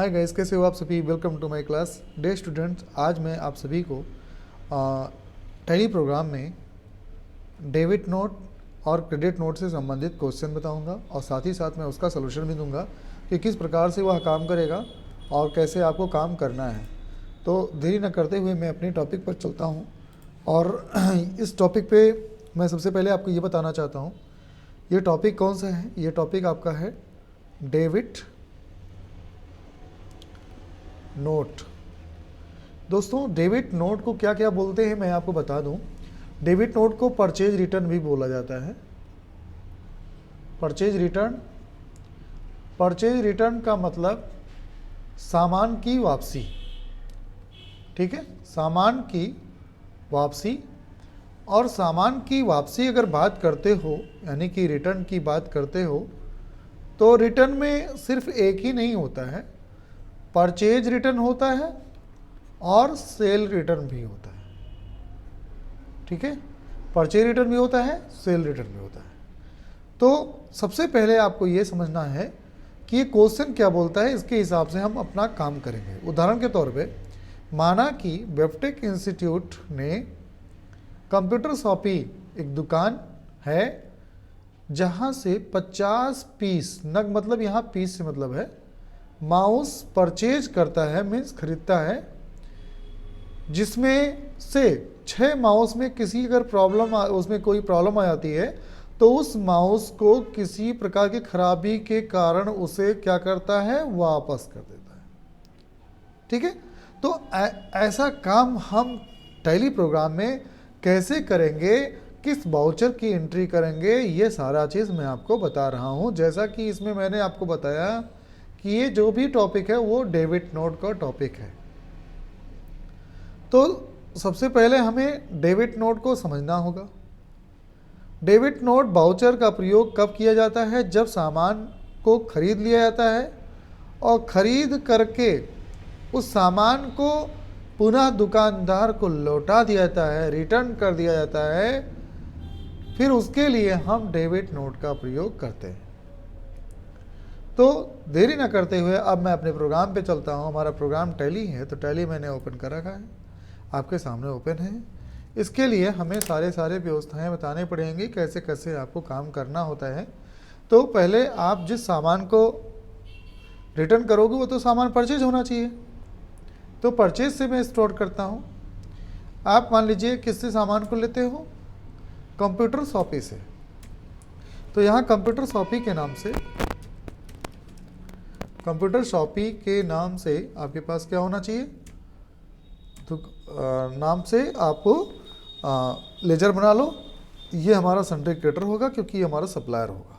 Hi guys, कैसे हो आप सभी। Welcome to my class day students. आज मैं आप सभी को टैली प्रोग्राम में डेबिट नोट और क्रेडिट नोट से संबंधित क्वेश्चन बताऊंगा और साथ ही साथ मैं उसका सलूशन भी दूंगा कि किस प्रकार से वह काम करेगा और कैसे आपको काम करना है। तो देरी न करते हुए मैं अपने टॉपिक पर चलता हूं और इस टॉपिक पे मैं सबसे पहले आपको ये बताना चाहता हूं, ये टॉपिक कौन सा है। ये टॉपिक आपका है डेबिट नोट। दोस्तों, डेबिट नोट को क्या क्या बोलते हैं मैं आपको बता दूं। डेबिट नोट को परचेज रिटर्न भी बोला जाता है। परचेज रिटर्न, परचेज रिटर्न का मतलब सामान की वापसी। ठीक है, सामान की वापसी। और सामान की वापसी अगर बात करते हो, यानी कि रिटर्न की बात करते हो, तो रिटर्न में सिर्फ एक ही नहीं होता है, परचेज रिटर्न होता है और सेल रिटर्न भी होता है। ठीक है, परचेज रिटर्न भी होता है, सेल रिटर्न भी होता है। तो सबसे पहले आपको ये समझना है कि ये क्वेश्चन क्या बोलता है, इसके हिसाब से हम अपना काम करेंगे। उदाहरण के तौर पे माना कि वेबटेक इंस्टीट्यूट ने कंप्यूटर शॉपी एक दुकान है जहाँ से 50 पीस नग, मतलब यहाँ पीस से मतलब है माउस परचेज करता है, मीन्स खरीदता है, जिसमें से 6 माउस में किसी अगर प्रॉब्लम उसमें कोई प्रॉब्लम आ जाती है तो उस माउस को किसी प्रकार की खराबी के कारण उसे क्या करता है, वापस कर देता है। ठीक है, तो ऐसा काम हम टैली प्रोग्राम में कैसे करेंगे, किस वाउचर की एंट्री करेंगे, ये सारा चीज़ मैं आपको बता रहा हूँ। जैसा कि इसमें मैंने आपको बताया कि ये जो भी टॉपिक है वो डेबिट नोट का टॉपिक है। तो सबसे पहले हमें डेबिट नोट को समझना होगा। डेबिट नोट वाउचर का प्रयोग कब किया जाता है, जब सामान को खरीद लिया जाता है और खरीद करके उस सामान को पुनः दुकानदार को लौटा दिया जाता है, रिटर्न कर दिया जाता है, फिर उसके लिए हम डेबिट नोट का प्रयोग करते हैं। तो देरी ना करते हुए अब मैं अपने प्रोग्राम पे चलता हूँ। हमारा प्रोग्राम टैली है, तो टैली मैंने ओपन कर रखा है, आपके सामने ओपन है। इसके लिए हमें सारे व्यवस्थाएं बताने पड़ेंगी, कैसे कैसे आपको काम करना होता है। तो पहले आप जिस सामान को रिटर्न करोगे वो तो सामान परचेज होना चाहिए, तो परचेज से मैं स्टार्ट करता हूँ। आप मान लीजिए किससे सामान को लेते हो, कंप्यूटर शॉपी से। तो यहाँ कंप्यूटर शॉपी के नाम से, कंप्यूटर शॉपी के नाम से आपके पास क्या होना चाहिए, तो नाम से आपको लेजर बना लो। ये हमारा सिंडिकेटर होगा क्योंकि ये हमारा सप्लायर होगा।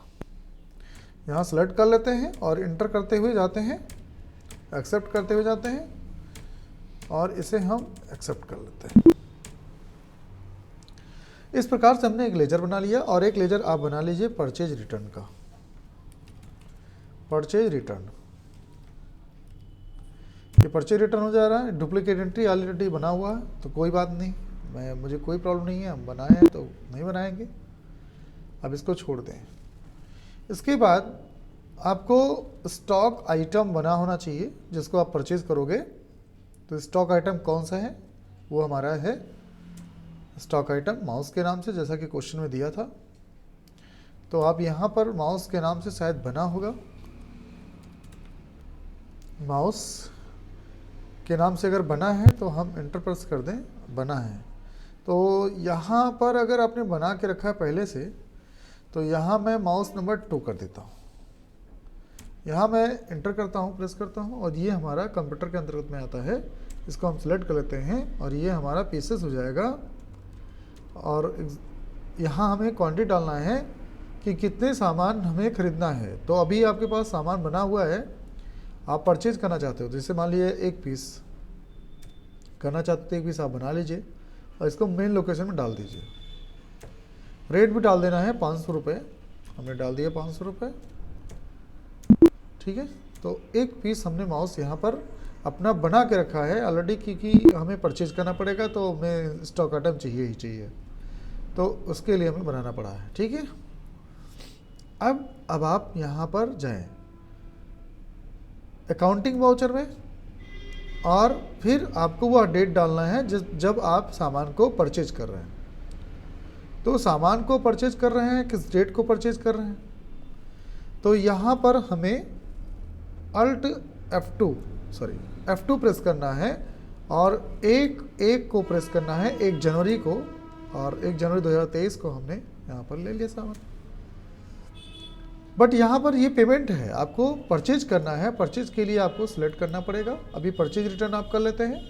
यहाँ सेलेक्ट कर लेते हैं और इंटर करते हुए जाते हैं, एक्सेप्ट करते हुए जाते हैं और इसे हम एक्सेप्ट कर लेते हैं। इस प्रकार से हमने एक लेजर बना लिया। और एक लेजर आप बना लीजिए परचेज रिटर्न का। परचेज रिटर्न, ये परचेज रिटर्न हो जा रहा है। डुप्लीकेट एंट्री ऑलरेडी बना हुआ है तो कोई बात नहीं, मुझे कोई प्रॉब्लम नहीं है, हम बनाए हैं तो नहीं बनाएंगे, अब इसको छोड़ दें। इसके बाद आपको स्टॉक आइटम बना होना चाहिए जिसको आप परचेज करोगे। तो स्टॉक आइटम कौन सा है, वो हमारा है स्टॉक आइटम माउस के नाम से, जैसा कि क्वेश्चन में दिया था। तो आप यहाँ पर माउस के नाम से शायद बना होगा, माउस के नाम से अगर बना है तो हम इंटर प्रेस कर दें, बना है। तो यहाँ पर अगर आपने बना के रखा है पहले से, तो यहाँ मैं माउस नंबर 2 कर देता हूँ। यहाँ मैं इंटर करता हूँ, प्रेस करता हूँ और ये हमारा कंप्यूटर के अंतर्गत में आता है। इसको हम सेलेक्ट कर लेते हैं और ये हमारा पीसेस हो जाएगा। और यहाँ हमें क्वांटिटी डालना है कि कितने सामान हमें ख़रीदना है। तो अभी आपके पास सामान बना हुआ है, आप परचेज करना चाहते हो, जैसे मान लीजिए 1 पीस करना चाहते हो, 1 पीस आप बना लीजिए और इसको मेन लोकेशन में डाल दीजिए। रेट भी डाल देना है 500 रुपये, हमने डाल दिया 500 रुपये। ठीक है, तो 1 पीस हमने माउस यहाँ पर अपना बना के रखा है ऑलरेडी, क्योंकि हमें परचेज करना पड़ेगा तो हमें स्टॉक आइटम चाहिए ही चाहिए, तो उसके लिए हमें बनाना पड़ा है। ठीक है, अब आप यहाँ पर जाएं, अकाउंटिंग वाउचर में, और फिर आपको वह डेट डालना है जब आप सामान को परचेज कर रहे हैं। तो सामान को परचेज कर रहे हैं, किस डेट को परचेज कर रहे हैं, तो यहाँ पर हमें अल्ट F2 प्रेस करना है और एक को प्रेस करना है 1 जनवरी को, और 1 जनवरी 2023 को हमने यहाँ पर ले लिया सामान। बट यहाँ पर ये पेमेंट है, आपको परचेज करना है, परचेज के लिए आपको सिलेक्ट करना पड़ेगा। अभी परचेज रिटर्न आप कर लेते हैं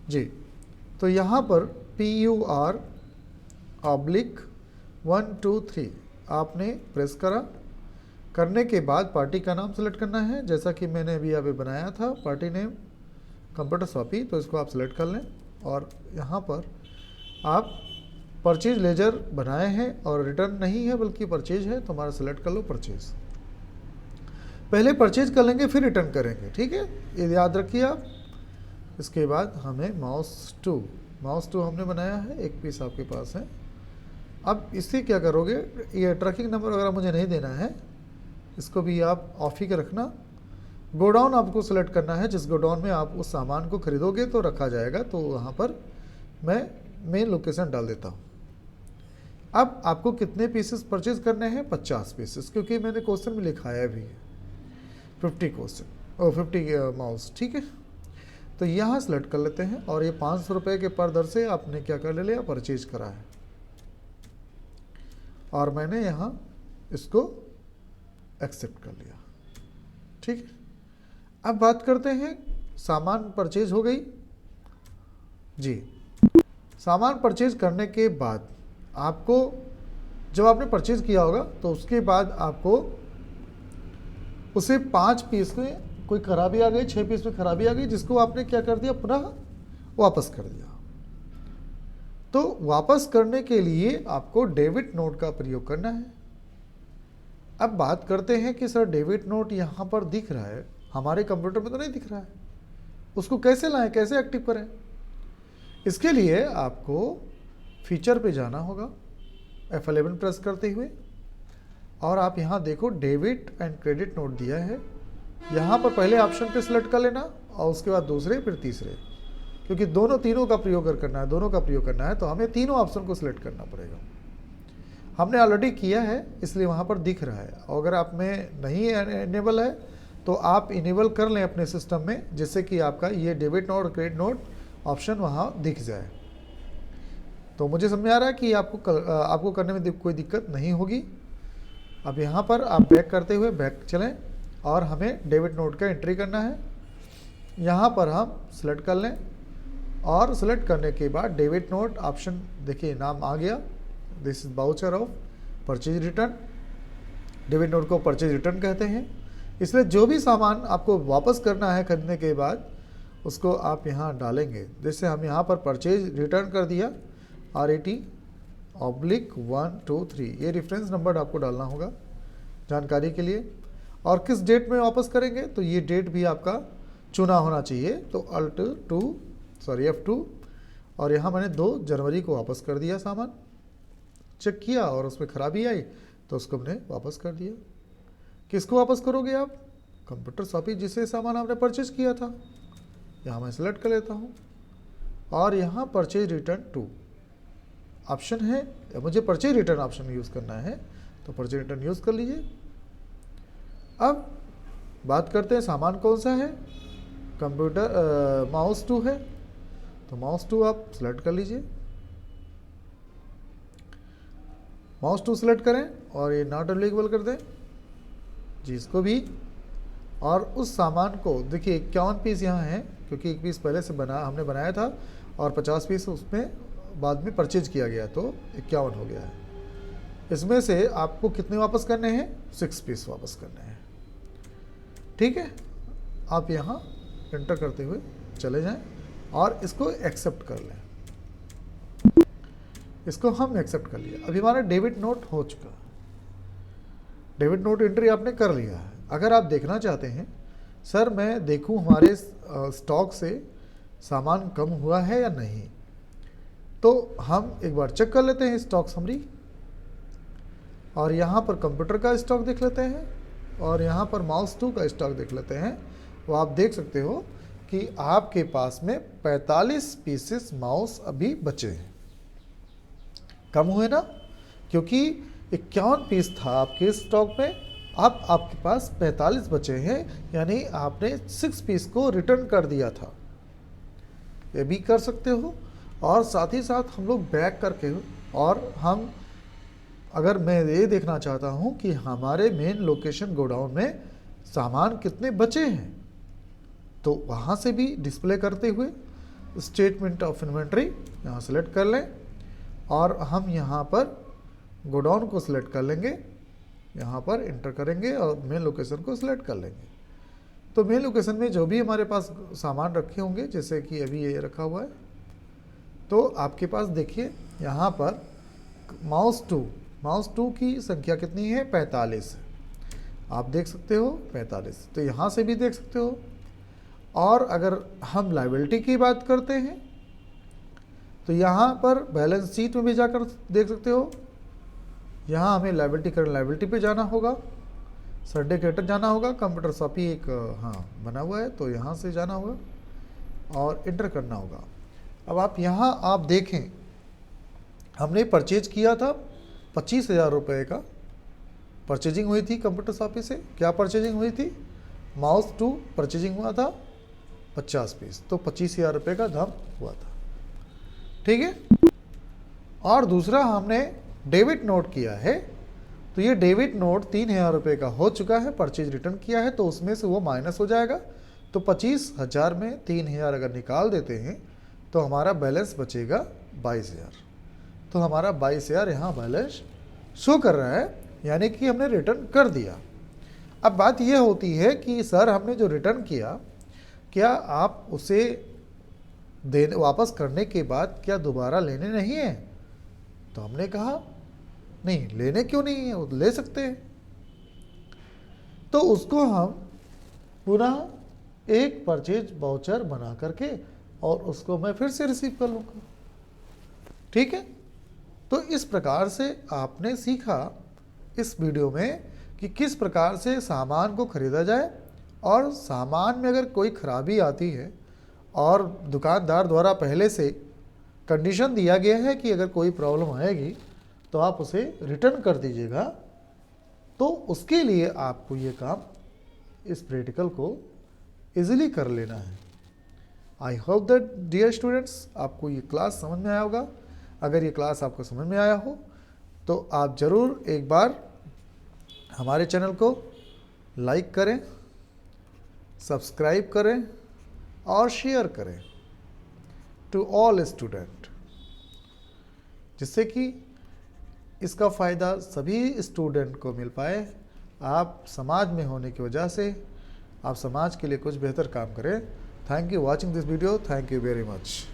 जी। तो यहाँ पर PUR/123 आपने प्रेस करने के बाद पार्टी का नाम सेलेक्ट करना है, जैसा कि मैंने अभी यहाँ पे बनाया था पार्टी नेम कंप्यूटर शॉपी, तो इसको आप सेलेक्ट कर लें। और यहाँ पर आप परचेज लेजर बनाए हैं और रिटर्न नहीं है बल्कि परचेज है, तो हमारा सेलेक्ट कर लो परचेज। पहले परचेज कर लेंगे फिर रिटर्न करेंगे, ठीक है, ये याद रखिए आप। इसके बाद हमें माउस टू हमने बनाया है, 1 पीस आपके पास है। अब इससे क्या करोगे, ये ट्रैकिंग नंबर वगैरह मुझे नहीं देना है, इसको भी आप ऑफ ही के रखना। गोडाउन आपको सेलेक्ट करना है, जिस गोडाउन में आप उस सामान को खरीदोगे तो रखा जाएगा, तो वहाँ पर मैं मेन लोकेशन डाल देता हूँ। अब आपको कितने पीसेस परचेज करने हैं, 50 पीसेस, क्योंकि मैंने क्वेश्चन में लिखाया भी है 50 माउस, ठीक है। तो यहाँ सेलेक्ट कर लेते हैं और ये 500 रुपये के पर दर से आपने क्या कर लिया, परचेज करा है, और मैंने यहाँ इसको एक्सेप्ट कर लिया, ठीक है। अब बात करते हैं, सामान परचेज हो गई जी। सामान परचेज करने के बाद आपको, जब आपने परचेज किया होगा तो उसके बाद आपको उसे 5 पीस में कोई खराबी आ गई, 6 पीस में खराबी आ गई, जिसको आपने क्या कर दिया, पुनः वापस कर दिया। तो वापस करने के लिए आपको डेबिट नोट का प्रयोग करना है। अब बात करते हैं कि सर डेबिट नोट यहाँ पर दिख रहा है, हमारे कंप्यूटर में तो नहीं दिख रहा है, उसको कैसे लाएं, कैसे एक्टिव करें। इसके लिए आपको फीचर पे जाना होगा F11 प्रेस करते हुए, और आप यहाँ देखो डेबिट एंड क्रेडिट नोट दिया है। यहाँ पर पहले ऑप्शन पे सिलेक्ट कर लेना और उसके बाद दूसरे फिर तीसरे, क्योंकि तीनों का प्रयोग करना है, तो हमें तीनों ऑप्शन को सिलेक्ट करना पड़ेगा। हमने ऑलरेडी किया है इसलिए वहाँ पर दिख रहा है, और अगर आप में नहीं इनेबल है तो आप इनेबल कर लें अपने सिस्टम में, जिससे कि आपका ये डेबिट नोट और क्रेडिट नोट ऑप्शन वहाँ दिख जाए। तो मुझे समझ में आ रहा है कि आपको करने में कोई दिक्कत नहीं होगी। अब यहाँ पर आप बैक करते हुए बैक चलें और हमें डेबिट नोट का एंट्री करना है। यहाँ पर हम सेलेक्ट कर लें और सेलेक्ट करने के बाद डेबिट नोट ऑप्शन देखिए नाम आ गया, this is voucher of purchase return. Debit note को परचेज रिटर्न कहते हैं, इसलिए जो भी सामान आपको वापस करना है खरीदने के बाद उसको आप यहाँ डालेंगे। जैसे हम यहाँ पर परचेज रिटर्न कर दिया RET/123, ये रेफरेंस नंबर आपको डालना होगा जानकारी के लिए। और किस डेट में वापस करेंगे, तो ये डेट भी आपका चुना होना चाहिए। तो F2, और यहाँ मैंने 2 जनवरी को वापस कर दिया, सामान चेक किया और उसमें खराबी आई तो उसको हमने वापस कर दिया। किसको वापस करोगे आप, कंप्यूटर शॉपी जिसे सामान आपने परचेज किया था। यहाँ मैं सेलेक्ट कर लेता हूँ और यहाँ परचेज रिटर्न टू ऑप्शन है, मुझे परचेज रिटर्न ऑप्शन यूज़ करना है तो परचेज रिटर्न यूज़ कर लीजिए। अब बात करते हैं सामान कौन सा है, कंप्यूटर माउस 2 है, तो माउस 2 आप सेलेक्ट कर लीजिए। माउस 2 सेलेक्ट करें और ये नॉट अवेलेबल कर दें जी, इसको भी। और उस सामान को देखिए 51 पीस यहाँ है, क्योंकि 1 पीस पहले से हमने बनाया था और 50 पीस उसमें बाद में परचेज किया गया, तो 51 हो गया है। इसमें से आपको कितने वापस करने हैं, 6 पीस वापस करने हैं, ठीक है। आप यहाँ एंटर करते हुए चले जाएं और इसको एक्सेप्ट कर लें। इसको हम एक्सेप्ट कर लिया। अभी हमारा डेबिट नोट हो चुका है, डेबिट नोट एंट्री आपने कर लिया है। अगर आप देखना चाहते हैं सर मैं देखूं हमारे स्टॉक से सामान कम हुआ है या नहीं, तो हम एक बार चेक कर लेते हैं स्टॉक समरी, और यहाँ पर कंप्यूटर का स्टॉक देख लेते हैं और यहाँ पर माउस 2 का स्टॉक देख लेते हैं। वो आप देख सकते हो कि आपके पास में 45 पीसेस माउस अभी बचे हैं। कम हुए ना, क्योंकि 51 पीस था आपके स्टॉक में, अब आपके पास 45 बचे हैं, यानी आपने 6 पीस को रिटर्न कर दिया था। ये भी कर सकते हो। और साथ ही साथ हम लोग बैक करके, और हम अगर मैं ये देखना चाहता हूँ कि हमारे मेन लोकेशन गोडाउन में सामान कितने बचे हैं, तो वहाँ से भी डिस्प्ले करते हुए स्टेटमेंट ऑफ इन्वेंट्री यहाँ सेलेक्ट कर लें, और हम यहाँ पर गोडाउन को सिलेक्ट कर लेंगे, यहाँ पर इंटर करेंगे और मेन लोकेशन को सिलेक्ट कर लेंगे। तो मेन लोकेशन में जो भी हमारे पास सामान रखे होंगे, जैसे कि अभी ये रखा हुआ है, तो आपके पास देखिए यहाँ पर माउस 2 की संख्या कितनी है, 45। आप देख सकते हो 45, तो यहाँ से भी देख सकते हो। और अगर हम लायबिलिटी की बात करते हैं तो यहाँ पर बैलेंस शीट में भी जाकर देख सकते हो। यहाँ हमें लायबिलिटी पे जाना होगा, सर्टिफिकेटर जाना होगा, कंप्यूटर शॉपी एक बना हुआ है, तो यहाँ से जाना होगा और इंटर करना होगा। अब आप यहाँ आप देखें, हमने परचेज किया था 25,000 रुपये का परचेजिंग हुई थी कंप्यूटर शॉपी से। क्या परचेजिंग हुई थी, माउस 2 परचेजिंग हुआ था 50 पीस, तो 25,000 रुपये का दाम हुआ था। ठीक है। और दूसरा हमने डेबिट नोट किया है, तो ये डेबिट नोट 3,000 रुपये का हो चुका है, परचेज रिटर्न किया है, तो उसमें से वो माइनस हो जाएगा। तो 25,000 में 3,000 अगर निकाल देते हैं तो हमारा बैलेंस बचेगा 22,000। तो हमारा 22,000 यहाँ बैलेंस शो कर रहा है, यानी कि हमने रिटर्न कर दिया। अब बात यह होती है कि सर हमने जो रिटर्न किया, क्या आप उसे वापस करने के बाद क्या दोबारा लेने नहीं है? तो हमने कहा नहीं, लेने क्यों नहीं है, वो ले सकते हैं। तो उसको हम पुनः एक परचेज वाउचर बना करके और उसको मैं फिर से रिसीव कर लूँगा। ठीक है। तो इस प्रकार से आपने सीखा इस वीडियो में कि किस प्रकार से सामान को खरीदा जाए, और सामान में अगर कोई खराबी आती है और दुकानदार द्वारा पहले से कंडीशन दिया गया है कि अगर कोई प्रॉब्लम आएगी तो आप उसे रिटर्न कर दीजिएगा, तो उसके लिए आपको ये काम, इस प्रैक्टिकल को इजीली कर लेना है। I hope that dear students, आपको ये क्लास समझ में आया होगा। अगर ये क्लास आपको समझ में आया हो तो आप ज़रूर एक बार हमारे चैनल को लाइक करें, सब्सक्राइब करें और शेयर करें टू ऑल स्टूडेंट, जिससे कि इसका फ़ायदा सभी स्टूडेंट को मिल पाए। आप समाज में होने की वजह से आप समाज के लिए कुछ बेहतर काम करें। Thank you watching this video. Thank you very much.